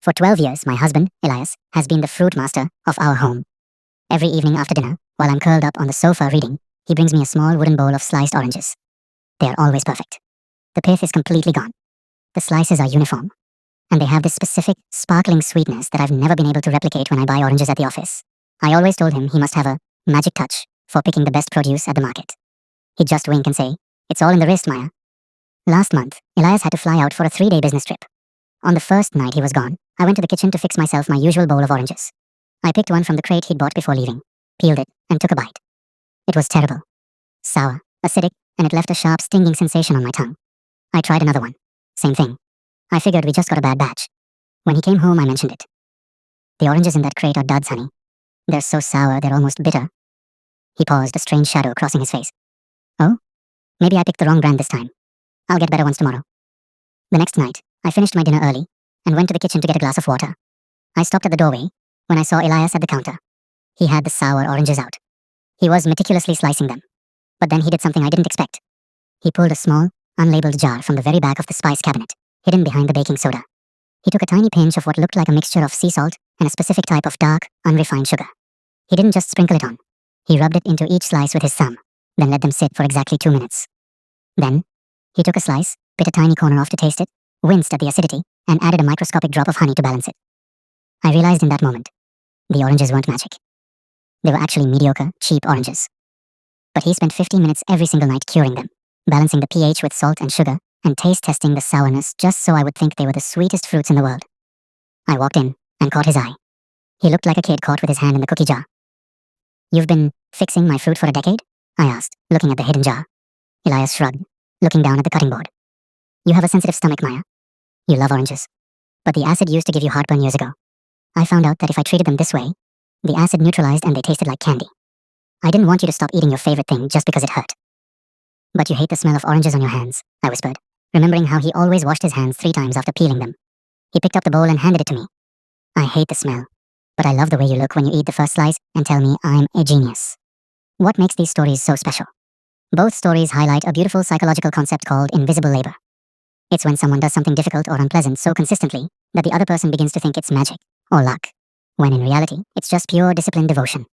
For 12 years, my husband, Elias, has been the fruit master of our home. Every evening after dinner, while I'm curled up on the sofa reading, he brings me a small wooden bowl of sliced oranges. They are always perfect. The pith is completely gone. The slices are uniform. And they have this specific, sparkling sweetness that I've never been able to replicate when I buy oranges at the office. I always told him he must have a magic touch for picking the best produce at the market. He'd just wink and say, "It's all in the wrist, Maya." Last month, Elias had to fly out for a 3-day business trip. On the first night he was gone, I went to the kitchen to fix myself my usual bowl of oranges. I picked one from the crate he'd bought before leaving, peeled it, and took a bite. It was terrible. Sour, acidic, and it left a sharp, stinging sensation on my tongue. I tried another one. Same thing. I figured we just got a bad batch. When he came home, I mentioned it. "The oranges in that crate are duds, honey. They're so sour, they're almost bitter." He paused, a strange shadow crossing his face. "Oh? Maybe I picked the wrong brand this time. I'll get better ones tomorrow." The next night, I finished my dinner early and went to the kitchen to get a glass of water. I stopped at the doorway when I saw Elias at the counter. He had the sour oranges out. He was meticulously slicing them. But then he did something I didn't expect. He pulled a small, unlabeled jar from the very back of the spice cabinet, hidden behind the baking soda. He took a tiny pinch of what looked like a mixture of sea salt and a specific type of dark, unrefined sugar. He didn't just sprinkle it on. He rubbed it into each slice with his thumb, then let them sit for exactly 2 minutes. Then, he took a slice, bit a tiny corner off to taste it, winced at the acidity, and added a microscopic drop of honey to balance it. I realized in that moment, the oranges weren't magic. They were actually mediocre, cheap oranges. But he spent 15 minutes every single night curing them, balancing the pH with salt and sugar, and taste testing the sourness just so I would think they were the sweetest fruits in the world. I walked in and caught his eye. He looked like a kid caught with his hand in the cookie jar. "You've been fixing my fruit for a decade?" I asked, looking at the hidden jar. Elias shrugged, looking down at the cutting board. "You have a sensitive stomach, Maya. You love oranges. But the acid used to give you heartburn years ago. I found out that if I treated them this way, the acid neutralized and they tasted like candy. I didn't want you to stop eating your favorite thing just because it hurt." "But you hate the smell of oranges on your hands," I whispered, remembering how he always washed his hands 3 times after peeling them. He picked up the bowl and handed it to me. "I hate the smell, but I love the way you look when you eat the first slice and tell me I'm a genius." What makes these stories so special? Both stories highlight a beautiful psychological concept called invisible labor. It's when someone does something difficult or unpleasant so consistently that the other person begins to think it's magic or luck, when in reality, it's just pure disciplined devotion.